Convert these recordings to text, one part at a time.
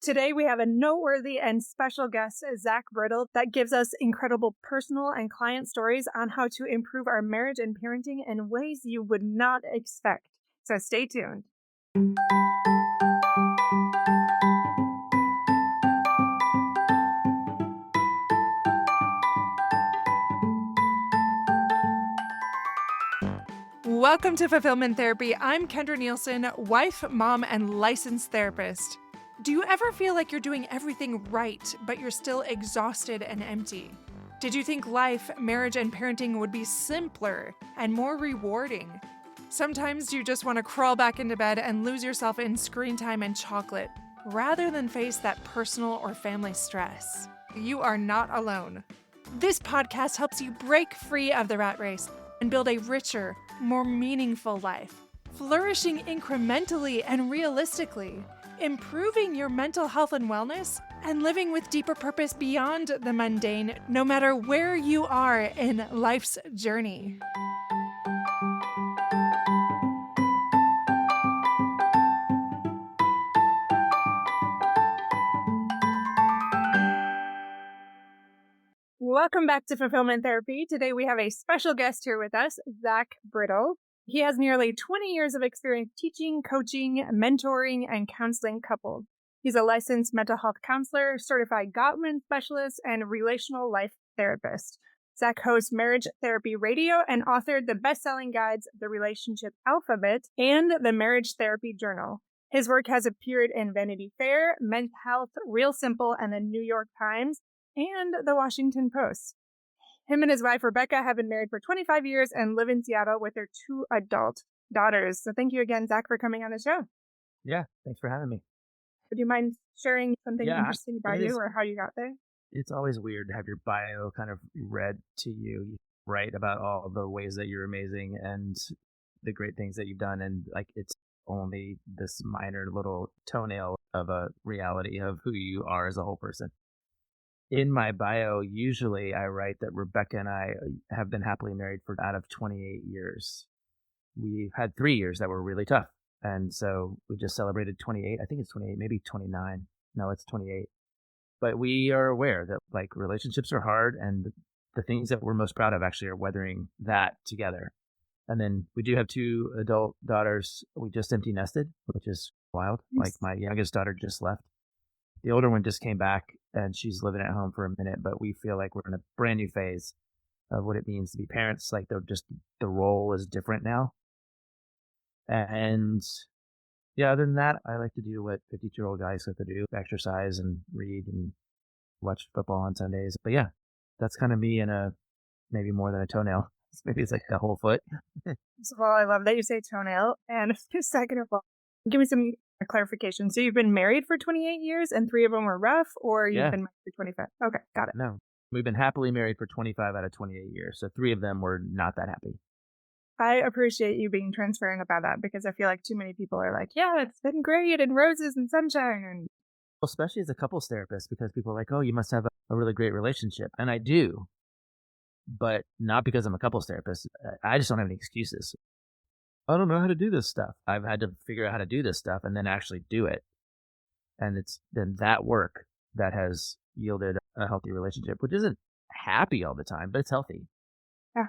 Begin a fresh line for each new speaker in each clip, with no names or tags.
Today, we have a noteworthy and special guest, Zach Brittle, that gives us incredible personal and client stories on how to improve our marriage and parenting in ways you would not expect. So stay tuned. Welcome to Fulfillment Therapy. I'm Kendra Nielsen, wife, mom, and licensed therapist. Do you ever feel like you're doing everything right, but you're still exhausted and empty? Did you think life, marriage, and parenting would be simpler and more rewarding? Sometimes you just want to crawl back into bed and lose yourself in screen time and chocolate, rather than face that personal or family stress. You are not alone. This podcast helps you break free of the rat race and build a richer, more meaningful life, flourishing incrementally and realistically, improving your mental health and wellness, and living with deeper purpose beyond the mundane, no matter where you are in life's journey. Welcome back to Fulfillment Therapy. Today we have a special guest here with us, Zach Brittle. He has nearly 20 years of experience teaching, coaching, mentoring, and counseling couples. He's a licensed mental health counselor, certified Gottman specialist, and relational life therapist. Zach hosts Marriage Therapy Radio and authored the best-selling guides, The Relationship Alphabet, and the Marriage Therapy Journal. His work has appeared in Vanity Fair, Men's Health, Real Simple, and the New York Times, and the Washington Post. Him and his wife, Rebecca, have been married for 25 years and live in Seattle with their 2 adult daughters. So thank you again, Zach, for coming on the show.
Yeah, thanks for having me.
Would you mind sharing something interesting about you or how you got there?
It's always weird to have your bio kind of read to you. You write about all the ways that you're amazing and the great things that you've done. And like, it's only this minor little toenail of a reality of who you are as a whole person. In my bio, usually I write that Rebecca and I have been happily married for out of 28 years. We've had 3 years that were really tough. And so we just celebrated 28. I think it's 28, maybe 29. No, it's 28. But we are aware that like relationships are hard, and the things that we're most proud of actually are weathering that together. And then we do have 2 adult daughters. We just empty nested, which is wild.
Yes.
Like my youngest daughter just left. The older one just came back and she's living at home for a minute, but we feel like we're in a brand new phase of what it means to be parents. Like the role is different now. And yeah, other than that, I like to do what 50-year-old guys like to do, exercise and read and watch football on Sundays. But yeah, that's kind of me in a, maybe more than a toenail. Maybe it's like the whole foot.
First of all, I love that you say toenail. And second of all, give me some clarification. So you've been married for 28 years and 3 of them were rough, or you've been married for 25? Okay, got it.
No, we've been happily married for 25 out of 28 years. So 3 of them were not that happy.
I appreciate you being transparent about that, because I feel like too many people are like, yeah, it's been great and roses and sunshine. And
especially as a couples therapist, because people are like, oh, you must have a really great relationship. And I do, but not because I'm a couples therapist. I just don't have any excuses. I don't know how to do this stuff. I've had to figure out how to do this stuff and then actually do it. And it's then that work that has yielded a healthy relationship, which isn't happy all the time, but it's healthy.
Yeah.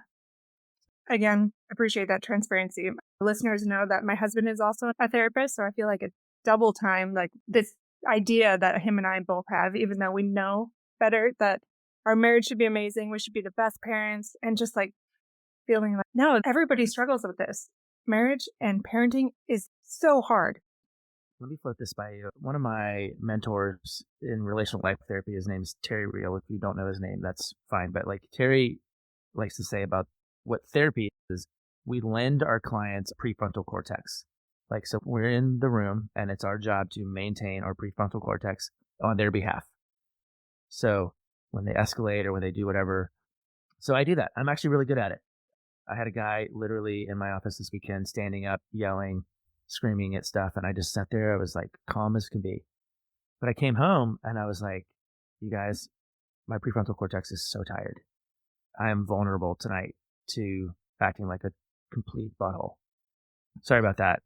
Again, appreciate that transparency. Listeners know that my husband is also a therapist, so I feel like it's double time, like this idea that him and I both have, even though we know better that our marriage should be amazing, we should be the best parents, and just like feeling like, no, everybody struggles with this. Marriage and parenting is so hard.
Let me float this by you. One of my mentors in relational life therapy, his name's Terry Real. If you don't know his name, that's fine. But like Terry likes to say about what therapy is, we lend our clients prefrontal cortex. Like, so we're in the room and it's our job to maintain our prefrontal cortex on their behalf. So when they escalate or when they do whatever. So I do that. I'm actually really good at it. I had a guy literally in my office this weekend standing up, yelling, screaming at stuff. And I just sat there. I was like calm as can be. But I came home and I was like, you guys, my prefrontal cortex is so tired. I am vulnerable tonight to acting like a complete butthole. Sorry about that.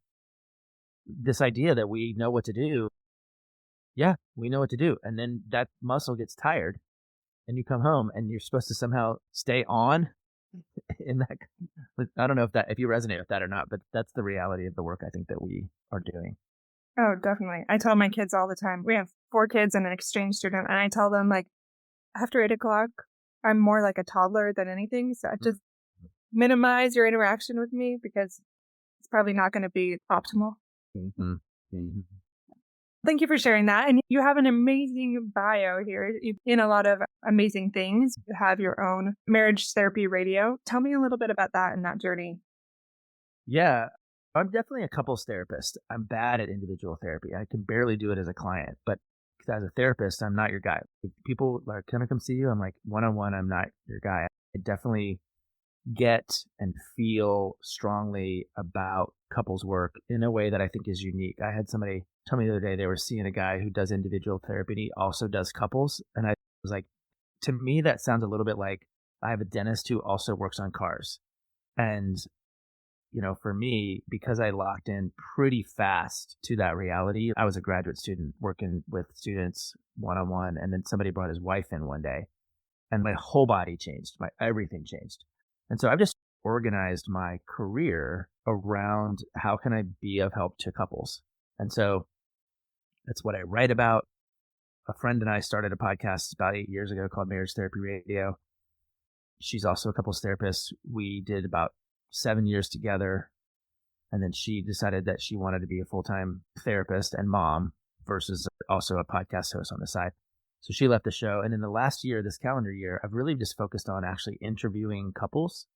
This idea that we know what to do yeah, we know what to do. And then that muscle gets tired and you come home and you're supposed to somehow stay on in that. I don't know if you resonate with that or not, but that's the reality of the work I think that we are doing.
Oh, definitely. I tell my kids all the time. We have 4 kids and an exchange student, and I tell them, like, after 8 o'clock, I'm more like a toddler than anything. So just minimize your interaction with me because it's probably not going to be optimal.
Mm-hmm. Mm-hmm.
Thank you for sharing that. And you have an amazing bio here. You've in a lot of amazing things. You have your own marriage therapy radio. Tell me a little bit about that and that journey.
Yeah, I'm definitely a couples therapist. I'm bad at individual therapy. I can barely do it as a client, but as a therapist, I'm not your guy. If people like, can I come see you? I'm like, one on one, I'm not your guy. I definitely get and feel strongly about couples work in a way that I think is unique. I had somebody tell me the other day they were seeing a guy who does individual therapy and he also does couples. And I was like, to me, that sounds a little bit like I have a dentist who also works on cars. And for me, because I locked in pretty fast to that reality, I was a graduate student working with students one on one. And then somebody brought his wife in one day and my whole body changed. My everything changed. And so I've just organized my career around how can I be of help to couples. And so that's what I write about. A friend and I started a podcast about 8 years ago called Marriage Therapy Radio. She's also a couples therapist. We did about 7 years together. And then she decided that she wanted to be a full-time therapist and mom versus also a podcast host on the side. So she left the show. And in the last year, this calendar year, I've really just focused on actually interviewing couples.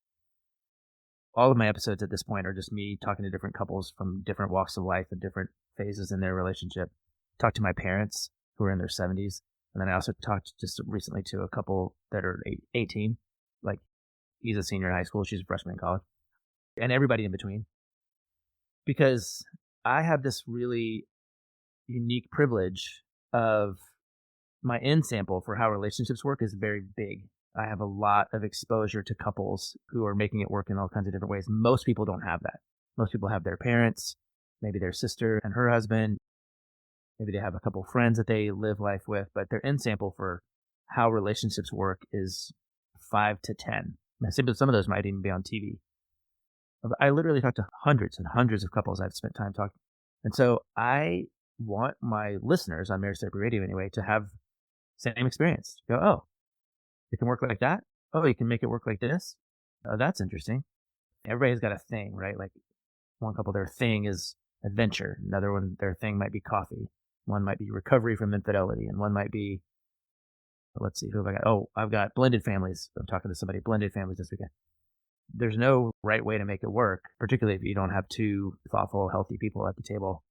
All of my episodes at this point are just me talking to different couples from different walks of life and different phases in their relationship. Talked to my parents who are in their 70s. And then I also talked just recently to a couple that are 18. Like he's a senior in high school. She's a freshman in college. And everybody in between. Because I have this really unique privilege of my end sample for how relationships work is very big. I have a lot of exposure to couples who are making it work in all kinds of different ways. Most people don't have that. Most people have their parents, maybe their sister and her husband. Maybe they have a couple friends that they live life with, but their end sample for how relationships work is 5 to 10. Some of those might even be on TV. I literally talked to hundreds and hundreds of couples I've spent time talking. And so I want my listeners on Marriage Therapy Radio anyway to have the same experience. Go, oh, it can work like that? Oh, you can make it work like this? Oh, that's interesting. Everybody's got a thing, right? Like one couple, their thing is adventure. Another one, their thing might be coffee. One might be recovery from infidelity. And one might be, let's see, who have I got? Oh, I've got blended families. I'm talking to somebody, blended families this weekend. There's no right way to make it work, particularly if you don't have two thoughtful, healthy people at the table.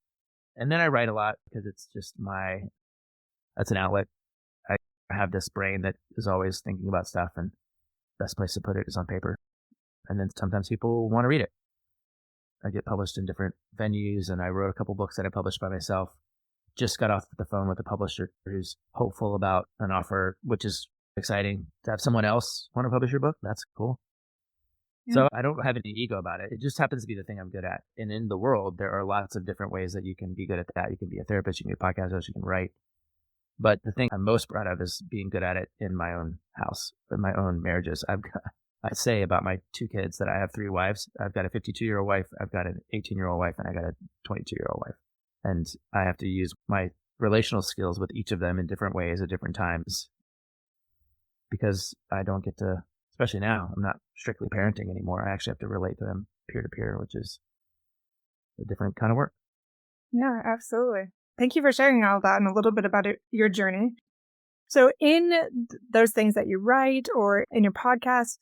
And then I write a lot because it's just that's an outlet. I have this brain that is always thinking about stuff, and the best place to put it is on paper. And then sometimes people want to read it. I get published in different venues, and I wrote a couple books that I published by myself. Just got off the phone with a publisher who's hopeful about an offer, which is exciting. To have someone else want to publish your book, that's cool. So I don't have any ego about it. It just happens to be the thing I'm good at. And in the world, there are lots of different ways that you can be good at that. You can be a therapist, you can be a podcast host, you can write. But the thing I'm most proud of is being good at it in my own house, in my own marriages. I say about my 2 kids that I have 3 wives. I've got a 52-year-old wife, I've got an 18-year-old wife, and I got a 22-year-old wife. And I have to use my relational skills with each of them in different ways at different times because I don't get to. Especially now, I'm not strictly parenting anymore. I actually have to relate to them peer to peer, which is a different kind of work.
Yeah, absolutely. Thank you for sharing all that and a little bit about your journey. So in those things that you write or in your podcast,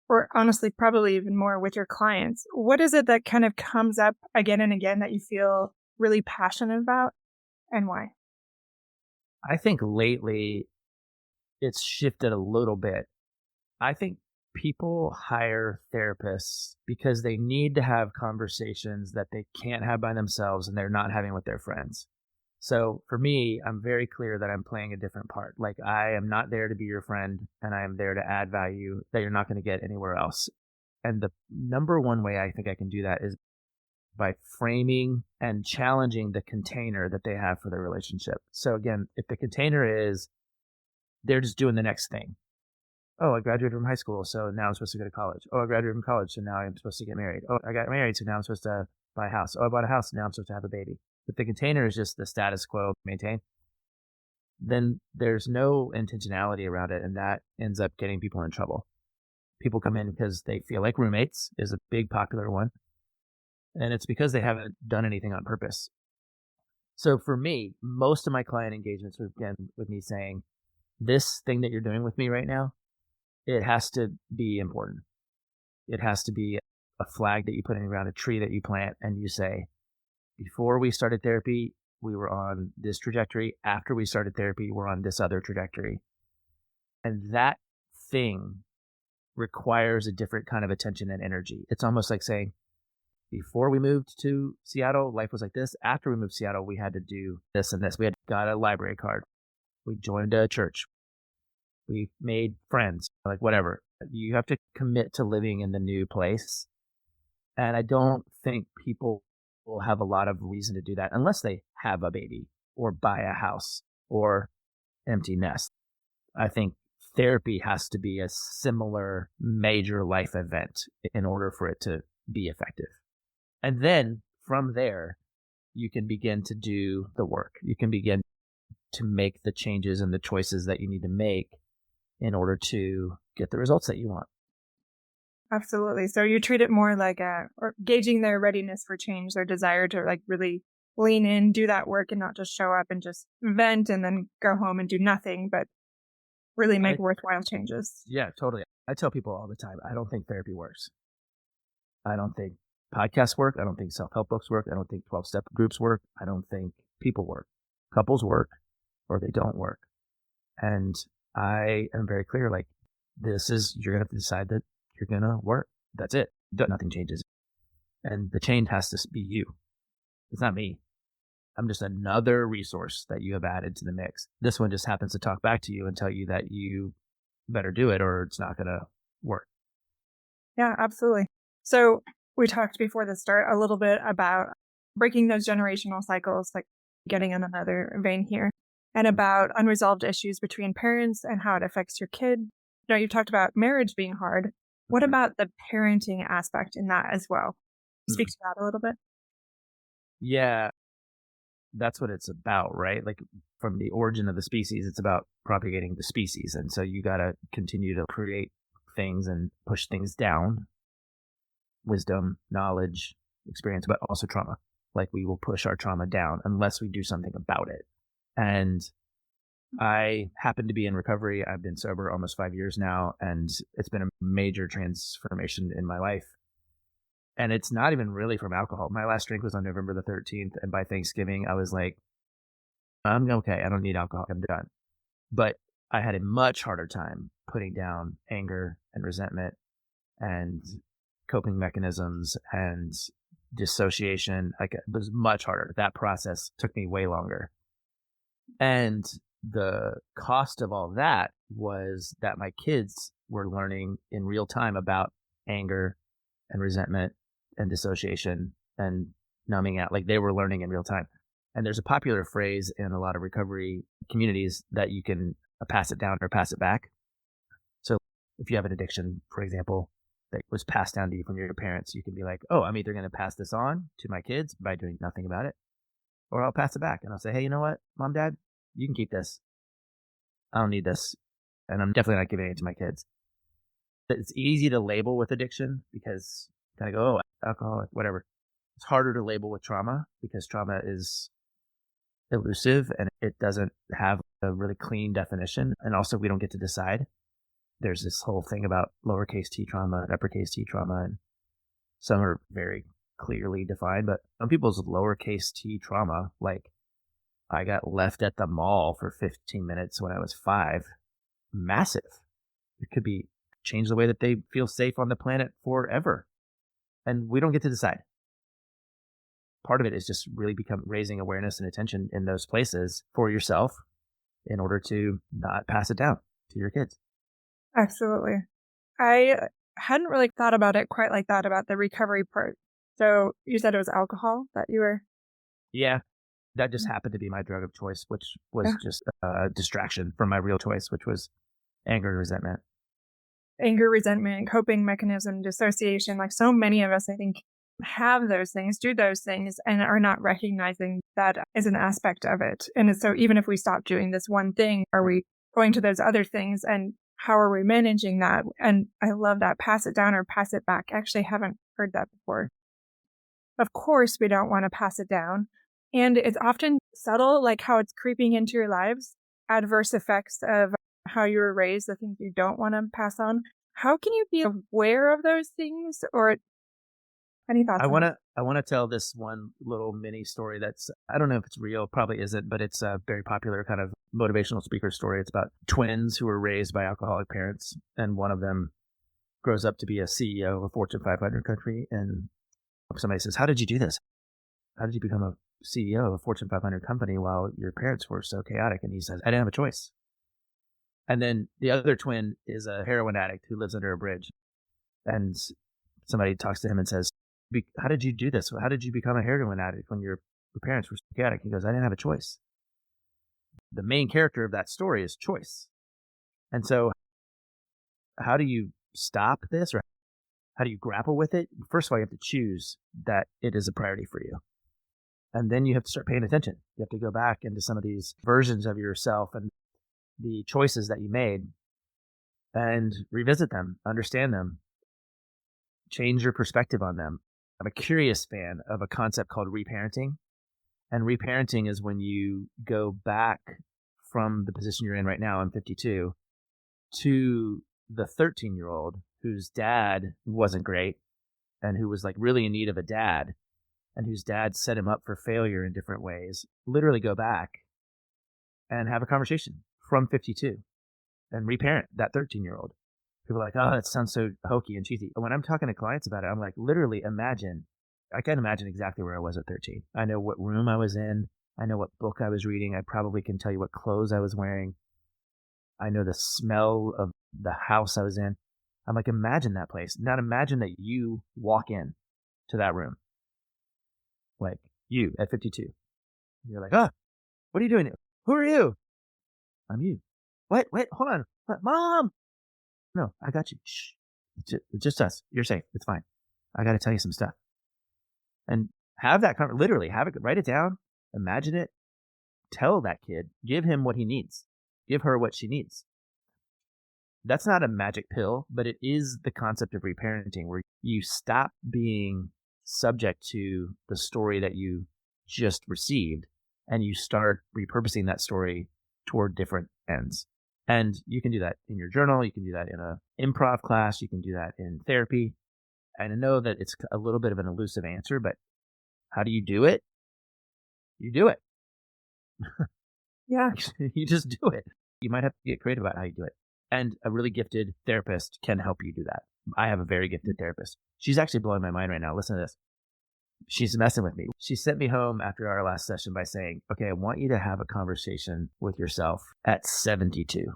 or honestly, probably even more with your clients, what is it that kind of comes up again and again that you feel really passionate about and why?
I think lately it's shifted a little bit. I think people hire therapists because they need to have conversations that they can't have by themselves and they're not having with their friends. So for me, I'm very clear that I'm playing a different part. Like I am not there to be your friend and I am there to add value that you're not going to get anywhere else. And the number one way I think I can do that is by framing and challenging the container that they have for their relationship. So again, if the container is they're just doing the next thing. Oh, I graduated from high school, so now I'm supposed to go to college. Oh, I graduated from college, so now I'm supposed to get married. Oh, I got married, so now I'm supposed to buy a house. Oh, I bought a house, now I'm supposed to have a baby. If the container is just the status quo maintained, then there's no intentionality around it, and that ends up getting people in trouble. People come in because they feel like roommates is a big popular one, and it's because they haven't done anything on purpose. So for me, most of my client engagements have been with me saying, this thing that you're doing with me right now, it has to be important. It has to be a flag that you put in the ground, a tree that you plant, and you say, before we started therapy, we were on this trajectory. After we started therapy, we're on this other trajectory. And that thing requires a different kind of attention and energy. It's almost like saying, before we moved to Seattle, life was like this. After we moved to Seattle, we had to do this and this. We had got a library card. We joined a church. We made friends, like whatever. You have to commit to living in the new place. And I don't think people will have a lot of reason to do that unless they have a baby or buy a house or empty nest. I think therapy has to be a similar major life event in order for it to be effective. And then from there, you can begin to do the work. You can begin to make the changes and the choices that you need to make in order to get the results that you want.
Absolutely. So you treat it more like or gauging their readiness for change, their desire to like really lean in, do that work and not just show up and just vent and then go home and do nothing, but really make worthwhile changes.
Yeah, totally. I tell people all the time, I don't think therapy works. I don't think podcasts work. I don't think self-help books work. I don't think 12-step groups work. I don't think people work. Couples work or they don't work. And I am very clear, like, you're going to have to decide that you're going to work. That's it. Nothing changes. And the change has to be you. It's not me. I'm just another resource that you have added to the mix. This one just happens to talk back to you and tell you that you better do it or it's not going to work.
Yeah, absolutely. So we talked before the start a little bit about breaking those generational cycles, like getting in another vein here, and about unresolved issues between parents and how it affects your kid. Now, you've talked about marriage being hard. What about the parenting aspect in that as well? Speak to that a little bit.
Yeah, that's what it's about, right? Like from the origin of the species, it's about propagating the species. And so you got to continue to create things and push things down. Wisdom, knowledge, experience, but also trauma. Like we will push our trauma down unless we do something about it. And I happen to be in recovery. I've been sober almost 5 years now, and it's been a major transformation in my life. And it's not even really from alcohol. My last drink was on November the 13th, and by Thanksgiving, I was like, I'm okay. I don't need alcohol. I'm done. But I had a much harder time putting down anger and resentment and coping mechanisms and dissociation. Like it was much harder. That process took me way longer. And the cost of all that was that my kids were learning in real time about anger and resentment and dissociation and numbing out. Like they were learning in real time. And there's a popular phrase in a lot of recovery communities that you can pass it down or pass it back. So if you have an addiction, for example, that was passed down to you from your parents, you can be like, oh, I'm either going to pass this on to my kids by doing nothing about it, or I'll pass it back and I'll say, hey, you know what, Mom, Dad, you can keep this. I don't need this. And I'm definitely not giving it to my kids. It's easy to label with addiction because you kind of go, oh, alcoholic, whatever. It's harder to label with trauma because trauma is elusive and it doesn't have a really clean definition. And also we don't get to decide. There's this whole thing about lowercase t trauma and uppercase t trauma, and some are very clearly defined, but some people's lowercase t trauma, like I got left at the mall for 15 minutes when I was 5, massive. It could be change the way that they feel safe on the planet forever. And we don't get to decide. Part of it is just really raising awareness and attention in those places for yourself in order to not pass it down to your kids.
Absolutely. I hadn't really thought about it quite like that, about the recovery part. So you said it was alcohol that you were.
Yeah, that just happened to be my drug of choice, which was
Yeah.
just a distraction from my real choice, which was anger and resentment.
Anger, resentment, coping mechanism, dissociation, like so many of us, I think, have those things, do those things, and are not recognizing that is an aspect of it. And so even if we stop doing this one thing, are we going to those other things? And how are we managing that? And I love that. Pass it down or pass it back. I actually haven't heard that before. Of course, we don't want to pass it down. And it's often subtle, like how it's creeping into your lives, adverse effects of how you were raised, the things you don't want to pass on. How can you be aware of those things? Or any thoughts on that?
I wanna tell this one little mini story that's I don't know if it's real, probably isn't, but it's a very popular kind of motivational speaker story. It's about twins who were raised by alcoholic parents, and one of them grows up to be a CEO of a Fortune 500 country. And somebody says, "How did you do this? How did you become a CEO of a Fortune 500 company while your parents were so chaotic?" And he says, "I didn't have a choice." And then the other twin is a heroin addict who lives under a bridge. And somebody talks to him and says, "How did you do this? How did you become a heroin addict when your parents were psychotic?" He goes, "I didn't have a choice." The main character of that story is choice. And so, how do you stop this, or how do you grapple with it? First of all, you have to choose that it is a priority for you. And then you have to start paying attention. You have to go back into some of these versions of yourself and the choices that you made and revisit them, understand them, change your perspective on them. I'm a curious fan of a concept called reparenting. And reparenting is when you go back from the position you're in right now, I'm 52, to the 13-year-old whose dad wasn't great and who was like really in need of a dad and whose dad set him up for failure in different ways. Literally go back and have a conversation from 52 and reparent that 13-year-old. People are like, "Oh, that sounds so hokey and cheesy." When I'm talking to clients about it, I'm like, literally imagine. I can imagine exactly where I was at 13. I know what room I was in. I know what book I was reading. I probably can tell you what clothes I was wearing. I know the smell of the house I was in. I'm like, imagine that place. Now imagine that you walk in to that room. Like you at 52. You're like, "Oh, what are you doing? Who are you?" "I'm you." "What? Wait, hold on. What? Mom." "No, I got you. Shh. It's just us. You're safe. It's fine. I got to tell you some stuff." And have that literally have it, write it down, imagine it, tell that kid, give him what he needs, give her what she needs. That's not a magic pill, but it is the concept of reparenting where you stop being subject to the story that you just received and you start repurposing that story toward different ends. And you can do that in your journal. You can do that in a improv class. You can do that in therapy. And I know that it's a little bit of an elusive answer, but how do you do it? You do it.
Yeah.
You just do it. You might have to get creative about how you do it. And a really gifted therapist can help you do that. I have a very gifted therapist. She's actually blowing my mind right now. Listen to this. She's messing with me. She sent me home after our last session by saying, "Okay, I want you to have a conversation with yourself at 72,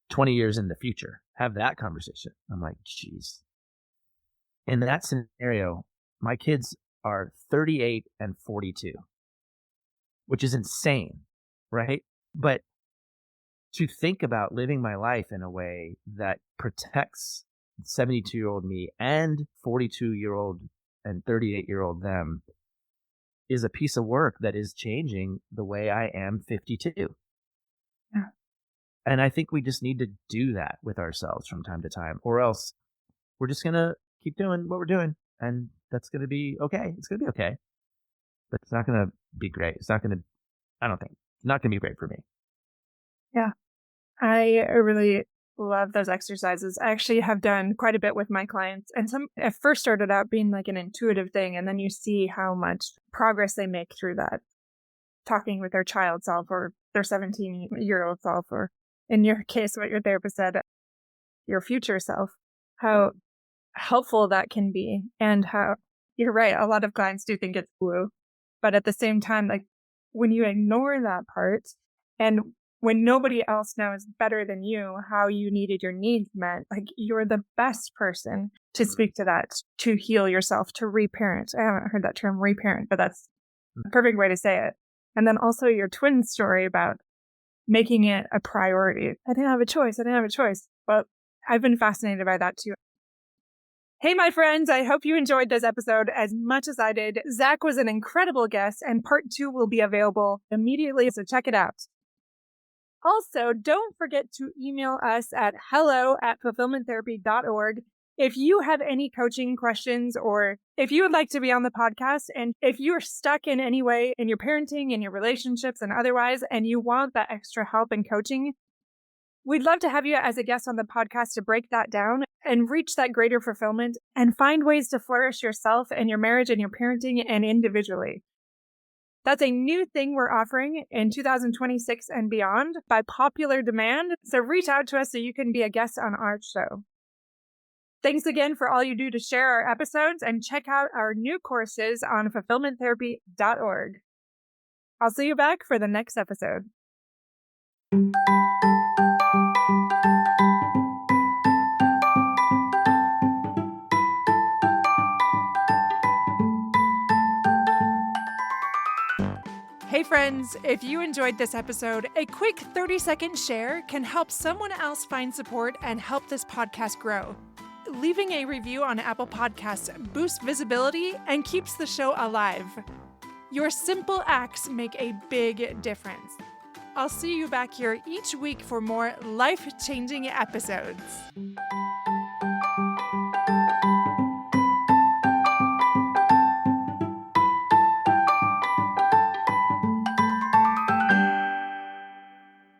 20 years in the future. Have that conversation." I'm like, geez. In that scenario, my kids are 38 and 42, which is insane, right? But to think about living my life in a way that protects 72-year-old me and 42-year-old and 38-year-old them is a piece of work that is changing the way I am 52.
Yeah.
And I think we just need to do that with ourselves from time to time, or else we're just going to keep doing what we're doing. And that's going to be okay. It's going to be okay. But it's not going to be great. It's not going to, I don't think, not going to be great for me.
Yeah. I really love those exercises. I actually have done quite a bit with my clients. And some at first started out being like an intuitive thing. And then you see how much progress they make through that. Talking with their child self or their 17-year-old self, or in your case, what your therapist said, your future self, how helpful that can be. And how you're right. A lot of clients do think it's woo. But at the same time, like when you ignore that part and when nobody else knows better than you how you needed your needs met, like you're the best person to speak to that, to heal yourself, to reparent. I haven't heard that term reparent, but that's a perfect way to say it. And then also your twin story about making it a priority. I didn't have a choice. But I've been fascinated by that too. Hey, my friends, I hope you enjoyed this episode as much as I did. Zach was an incredible guest, and part 2 will be available immediately, so check it out. Also, don't forget to email us at hello@fulfillmenttherapy.org if you have any coaching questions, or if you would like to be on the podcast, and if you're stuck in any way in your parenting, in your relationships, and otherwise, and you want that extra help and coaching, we'd love to have you as a guest on the podcast to break that down and reach that greater fulfillment and find ways to flourish yourself and your marriage and your parenting and individually. That's a new thing we're offering in 2026 and beyond by popular demand. So reach out to us so you can be a guest on our show. Thanks again for all you do to share our episodes, and check out our new courses on fulfillmenttherapy.org. I'll see you back for the next episode. Hey friends, if you enjoyed this episode, a quick 30-second share can help someone else find support and help this podcast grow. Leaving a review on Apple Podcasts boosts visibility and keeps the show alive. Your simple acts make a big difference. I'll see you back here each week for more life-changing episodes.